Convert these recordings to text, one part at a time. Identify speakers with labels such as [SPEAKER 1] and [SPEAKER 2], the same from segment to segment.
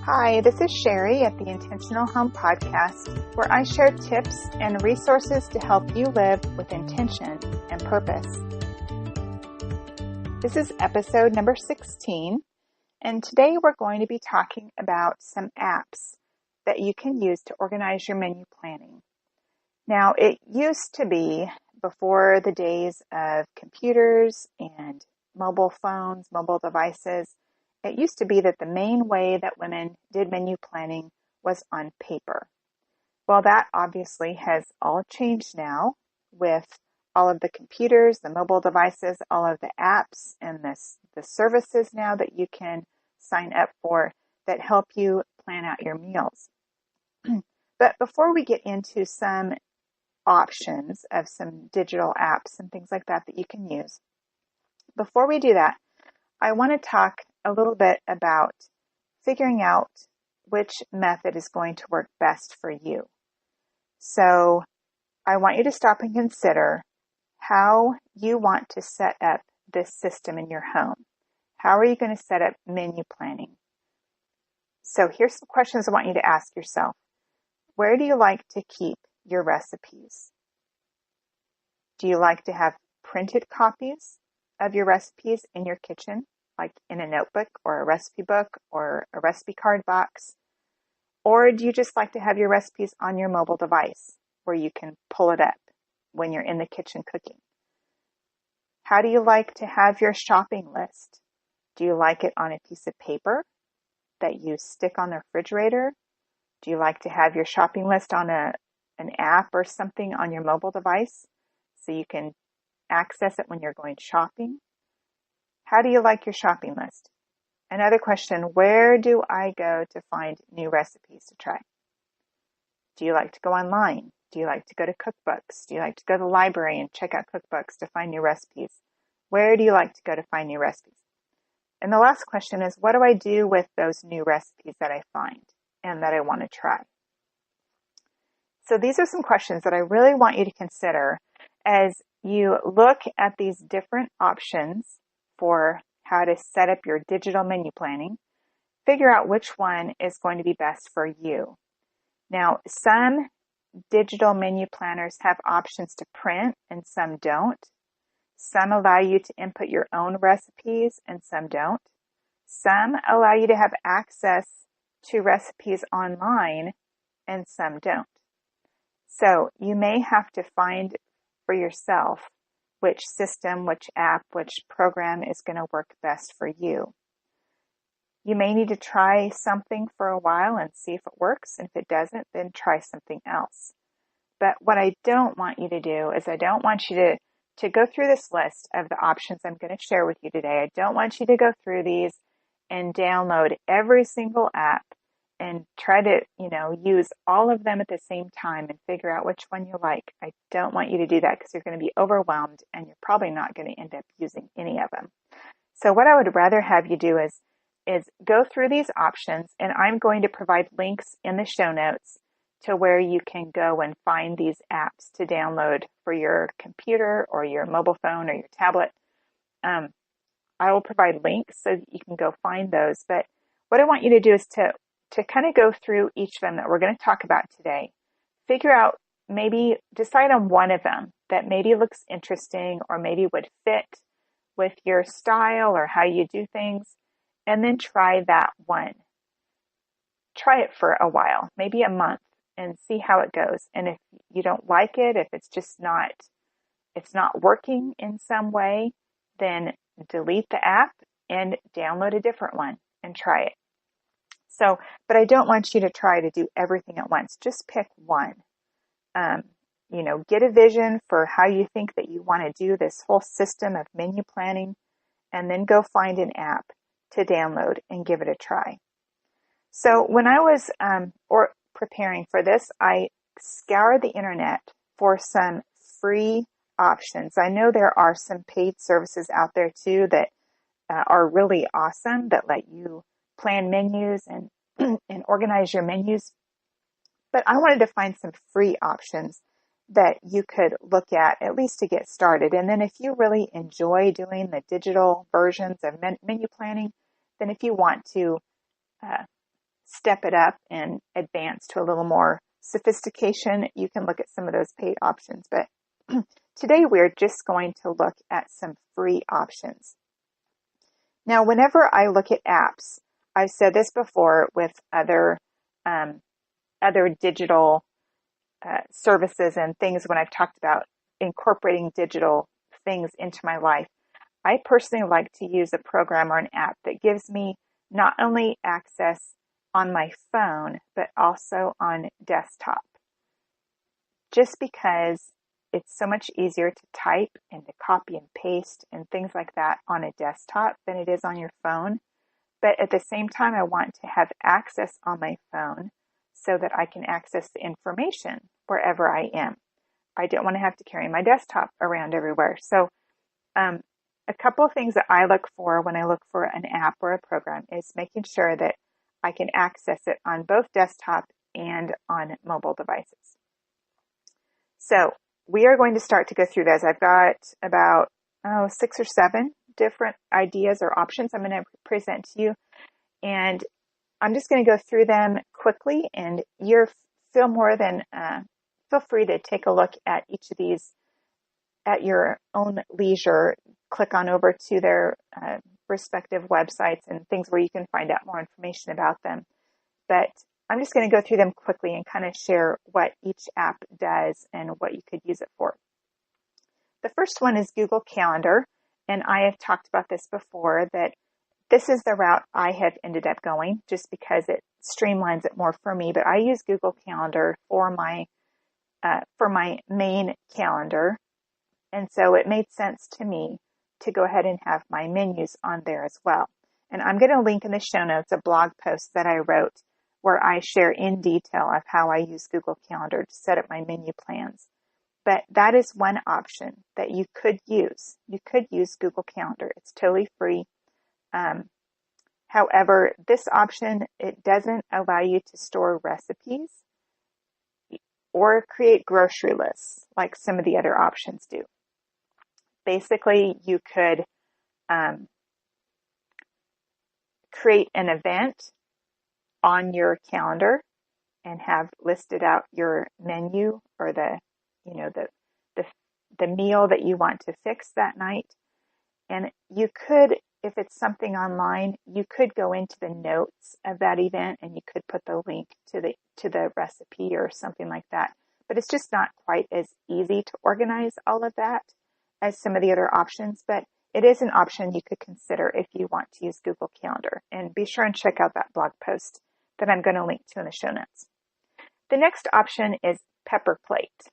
[SPEAKER 1] Hi, this is Sherry at the Intentional Home Podcast, where I share tips and resources to help you live with intention and purpose. This is episode number 16, and today we're going to be talking about some apps that you can use to organize your menu planning. Now, it used to be, before the days of computers and mobile phones, mobile devices, it used to be that the main way that women did menu planning was on paper. Well, that obviously has all changed now with all of the computers, the mobile devices, all of the apps, and the services now that you can sign up for that help you plan out your meals. But before we get into some options of some digital apps and things like that you can use, before we do that, I want to talk a little bit about figuring out which method is going to work best for you. So I want you to stop and consider how you want to set up this system in your home. How are you going to set up menu planning? So here's some questions I want you to ask yourself. Where do you like to keep your recipes? Do you like to have printed copies of your recipes in your kitchen, like in a notebook or a recipe book or a recipe card box? Or do you just like to have your recipes on your mobile device where you can pull it up when you're in the kitchen cooking? How do you like to have your shopping list? Do you like it on a piece of paper that you stick on the refrigerator? Do you like to have your shopping list on an app or something on your mobile device so you can access it when you're going shopping? How do you like your shopping list? Another question, where do I go to find new recipes to try? Do you like to go online? Do you like to go to cookbooks? Do you like to go to the library and check out cookbooks to find new recipes? Where do you like to go to find new recipes? And the last question is, what do I do with those new recipes that I find and that I want to try? So these are some questions that I really want you to consider as you look at these different options for how to set up your digital menu planning. Figure out which one is going to be best for you. Now, some digital menu planners have options to print and some don't. Some allow you to input your own recipes and some don't. Some allow you to have access to recipes online and some don't. So you may have to find for yourself which system, which app, which program is going to work best for you. You may need to try something for a while and see if it works. And if it doesn't, then try something else. But what I don't want you to do is I don't want you to go through this list of the options I'm going to share with you today. I don't want you to go through these and download every single app and try to, use all of them at the same time and figure out which one you like. I don't want you to do that because you're going to be overwhelmed and you're probably not going to end up using any of them. So what I would rather have you do is go through these options, and I'm going to provide links in the show notes to where you can go and find these apps to download for your computer or your mobile phone or your tablet. I will provide links so that you can go find those. But what I want you to do is to kind of go through each of them that we're going to talk about today. Figure out, maybe decide on one of them that maybe looks interesting or maybe would fit with your style or how you do things, and then try that one. Try it for a while, maybe a month, and see how it goes. And if you don't like it, if it's just it's not working in some way, then delete the app and download a different one and try it. So, but I don't want you to try to do everything at once. Just pick one. Get a vision for how you think that you want to do this whole system of menu planning, and then go find an app to download and give it a try. So when I was preparing for this, I scoured the internet for some free options. I know there are some paid services out there too that are really awesome, that let you plan menus and and organize your menus. But I wanted to find some free options that you could look at least to get started. And then if you really enjoy doing the digital versions of menu planning, then if you want to step it up and advance to a little more sophistication, you can look at some of those paid options. But today we're just going to look at some free options. Now, whenever I look at apps, I've said this before with other digital services and things when I've talked about incorporating digital things into my life. I personally like to use a program or an app that gives me not only access on my phone, but also on desktop. Just because it's so much easier to type and to copy and paste and things like that on a desktop than it is on your phone. But at the same time, I want to have access on my phone so that I can access the information wherever I am. I don't want to have to carry my desktop around everywhere. So a couple of things that I look for when I look for an app or a program is making sure that I can access it on both desktop and on mobile devices. So we are going to start to go through those. I've got about 6 or 7 different ideas or options I'm going to present to you. And I'm just going to go through them quickly, and feel free to take a look at each of these at your own leisure. Click on over to their respective websites and things where you can find out more information about them. But I'm just going to go through them quickly and kind of share what each app does and what you could use it for. The first one is Google Calendar, and I have talked about this before, that this is the route I have ended up going just because it streamlines it more for me. But I use Google Calendar for my main calendar, and so it made sense to me to go ahead and have my menus on there as well. And I'm going to link in the show notes a blog post that I wrote where I share in detail of how I use Google Calendar to set up my menu plans. But that is one option that you could use. You could use Google Calendar. It's totally free. However, this option, it doesn't allow you to store recipes or create grocery lists like some of the other options do. Basically, you could create an event on your calendar and have listed out your menu or the meal that you want to fix that night. And you could, if it's something online, you could go into the notes of that event and you could put the link to the recipe or something like that. But it's just not quite as easy to organize all of that as some of the other options. But it is an option you could consider if you want to use Google Calendar. And be sure and check out that blog post that I'm going to link to in the show notes. The next option is Pepperplate.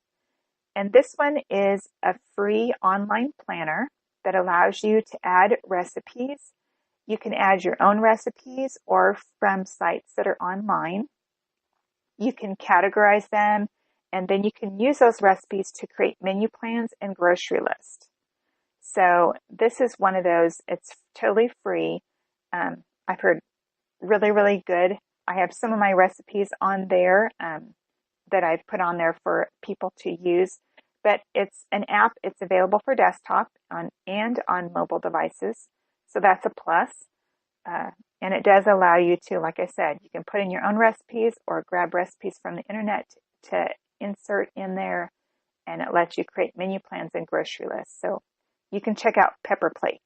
[SPEAKER 1] And this one is a free online planner that allows you to add recipes. You can add your own recipes or from sites that are online. You can categorize them, and then you can use those recipes to create menu plans and grocery lists. So this is one of those. It's totally free. I've heard really, really good. I have some of my recipes on there that I've put on there for people to use. But it's an app. It's available for desktop and on mobile devices. So that's a plus. And it does allow you to, like I said, you can put in your own recipes or grab recipes from the internet to insert in there, and it lets you create menu plans and grocery lists. So you can check out Pepperplate.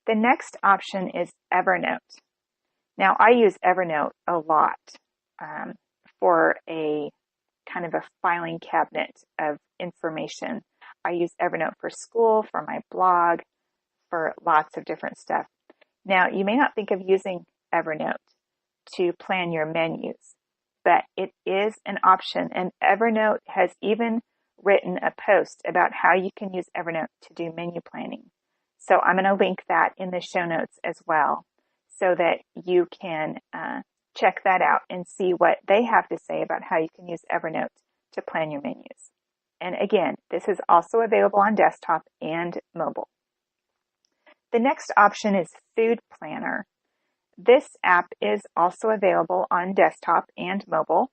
[SPEAKER 1] The next option is Evernote. Now, I use Evernote a lot for a kind of a filing cabinet of information. I use Evernote for school, for my blog, for lots of different stuff. Now, you may not think of using Evernote to plan your menus, but it is an option. And Evernote has even written a post about how you can use Evernote to do menu planning. So I'm going to link that in the show notes as well so that you can check that out and see what they have to say about how you can use Evernote to plan your menus. And again, this is also available on desktop and mobile. The next option is Food Planner. This app is also available on desktop and mobile,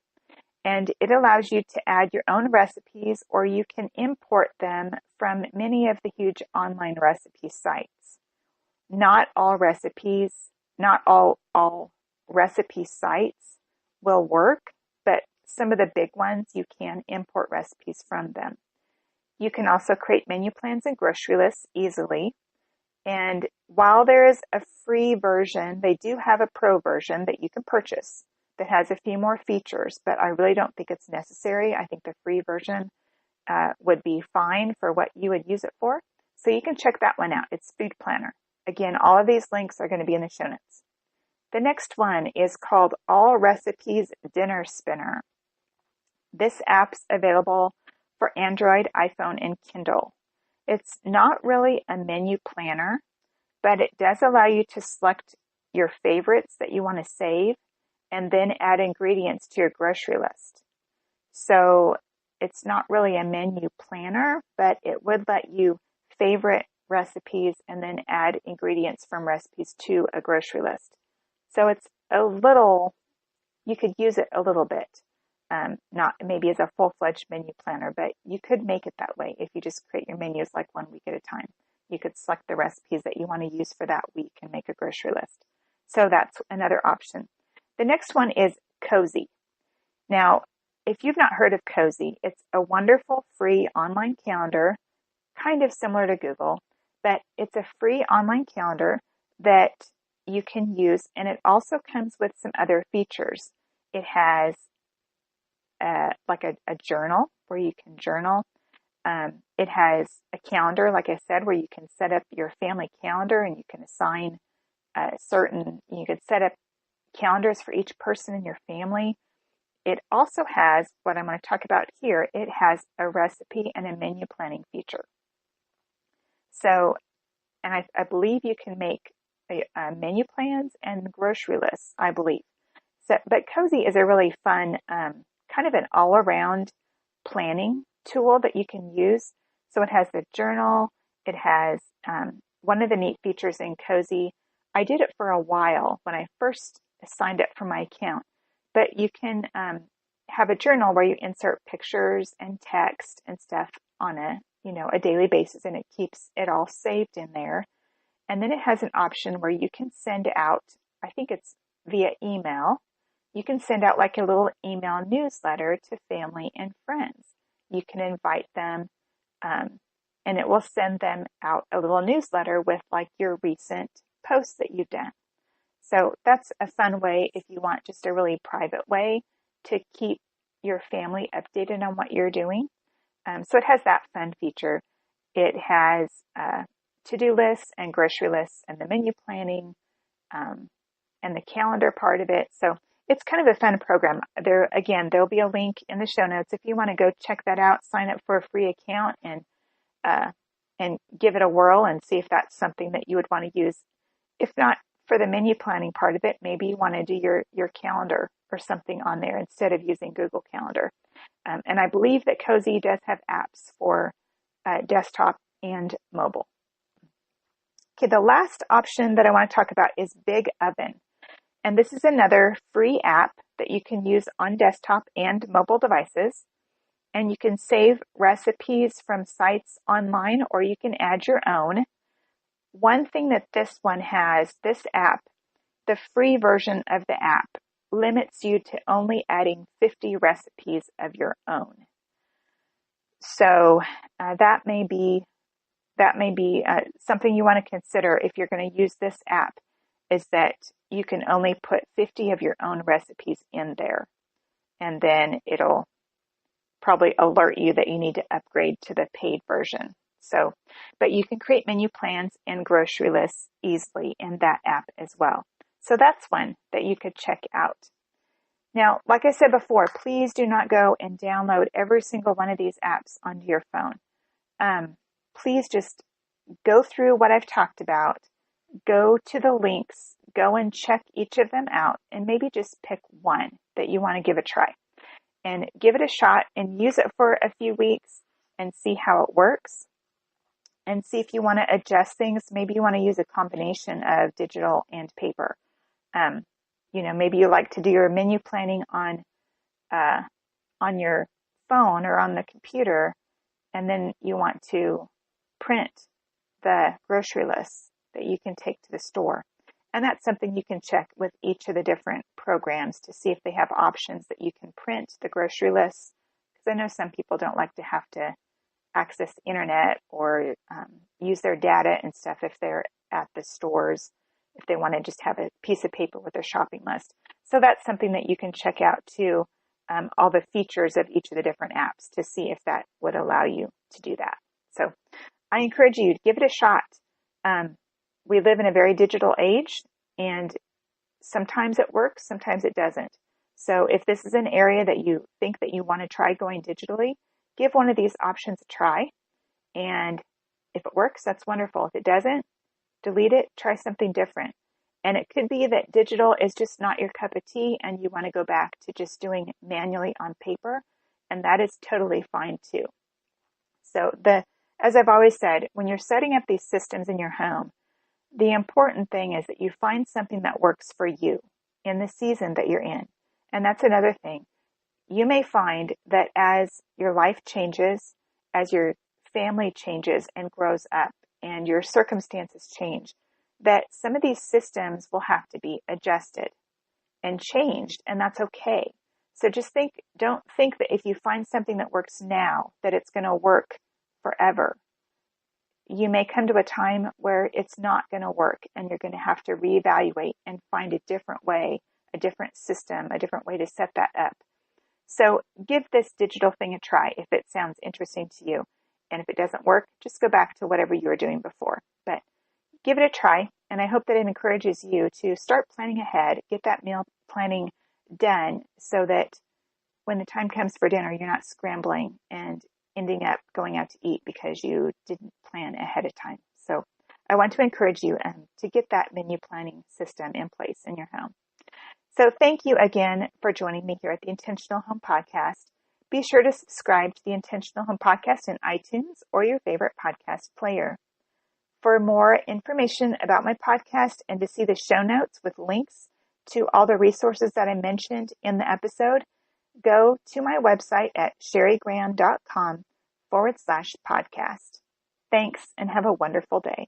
[SPEAKER 1] and it allows you to add your own recipes, or you can import them from many of the huge online recipe sites. Not all recipe sites will work, but some of the big ones, you can import recipes from them. You can also create menu plans and grocery lists easily. And while there is a free version, they do have a pro version that you can purchase that has a few more features, but I really don't think it's necessary. I think the free version would be fine for what you would use it for. So you can check that one out. It's Food Planner. Again, all of these links are going to be in the show notes. The next one is called All Recipes Dinner Spinner. This app's available for Android, iPhone, and Kindle. It's not really a menu planner, but it does allow you to select your favorites that you want to save and then add ingredients to your grocery list. So it's not really a menu planner, but it would let you favorite recipes and then add ingredients from recipes to a grocery list. So it's a little, you could use it a little bit, not maybe as a full-fledged menu planner, but you could make it that way if you just create your menus like 1 week at a time. You could select the recipes that you want to use for that week and make a grocery list. So that's another option. The next one is Cozy. Now, if you've not heard of Cozy, it's a wonderful free online calendar, kind of similar to Google, but it's a free online calendar that you can use, and it also comes with some other features. It has like a journal where you can journal. It has a calendar, like I said, where you can set up your family calendar and you can assign you could set up calendars for each person in your family. It also has, what I'm going to talk about here, it has a recipe and a menu planning feature. So, and I believe you can make menu plans and grocery lists, I believe. So, but Cozy is a really fun, kind of an all-around planning tool that you can use. So it has the journal. It has one of the neat features in Cozy. I did it for a while when I first signed up for my account, but you can have a journal where you insert pictures and text and stuff on a daily basis, and it keeps it all saved in there. And then it has an option where you can send out, I think it's via email, you can send out like a little email newsletter to family and friends. You can invite them, and it will send them out a little newsletter with like your recent posts that you've done. So that's a fun way if you want just a really private way to keep your family updated on what you're doing. So it has that fun feature. It has to-do lists and grocery lists and the menu planning and the calendar part of it. So it's kind of a fun program. There'll be a link in the show notes if you want to go check that out, sign up for a free account and give it a whirl and see if that's something that you would want to use. If not for the menu planning part of it, maybe you want to do your calendar or something on there instead of using Google Calendar. And I believe that Cozy does have apps for desktop and mobile. Okay, the last option that I want to talk about is Big Oven. And this is another free app that you can use on desktop and mobile devices. And you can save recipes from sites online, or you can add your own. One thing that this one has, this app, the free version of the app, limits you to only adding 50 recipes of your own. So that may be something you want to consider if you're going to use this app, is that you can only put 50 of your own recipes in there. And then it'll probably alert you that you need to upgrade to the paid version. So, but you can create menu plans and grocery lists easily in that app as well. So that's one that you could check out. Now, like I said before, please do not go and download every single one of these apps onto your phone. Please just go through what I've talked about, go to the links, go and check each of them out, and maybe just pick one that you want to give a try. And give it a shot and use it for a few weeks and see how it works. And see if you want to adjust things. Maybe you want to use a combination of digital and paper. Maybe you like to do your menu planning on your phone or on the computer, and then you want to print the grocery lists that you can take to the store. And that's something you can check with each of the different programs to see if they have options that you can print the grocery lists. Because I know some people don't like to have to access the internet or use their data and stuff if they're at the stores, if they want to just have a piece of paper with their shopping list. So that's something that you can check out too, all the features of each of the different apps to see if that would allow you to do that. So I encourage you to give it a shot. We live in a very digital age, and sometimes it works, sometimes it doesn't. So if this is an area that you think that you want to try going digitally, give one of these options a try. And if it works, that's wonderful. If it doesn't, delete it, try something different. And it could be that digital is just not your cup of tea and you want to go back to just doing manually on paper. And that is totally fine too. So as I've always said, when you're setting up these systems in your home, the important thing is that you find something that works for you in the season that you're in. And that's another thing. You may find that as your life changes, as your family changes and grows up, and your circumstances change, that some of these systems will have to be adjusted and changed, and that's okay. So don't think that if you find something that works now, that it's going to work forever. You may come to a time where it's not going to work and you're going to have to reevaluate and find a different way, a different system, a different way to set that up. So give this digital thing a try if it sounds interesting to you. And if it doesn't work, just go back to whatever you were doing before. But give it a try, and I hope that it encourages you to start planning ahead, get that meal planning done so that when the time comes for dinner, you're not scrambling and ending up going out to eat because you didn't plan ahead of time. So I want to encourage you to get that menu planning system in place in your home. So thank you again for joining me here at the Intentional Home Podcast. Be sure to subscribe to the Intentional Home Podcast in iTunes or your favorite podcast player. For more information about my podcast and to see the show notes with links to all the resources that I mentioned in the episode, go to my website at sherrygraham.com/podcast. Thanks and have a wonderful day.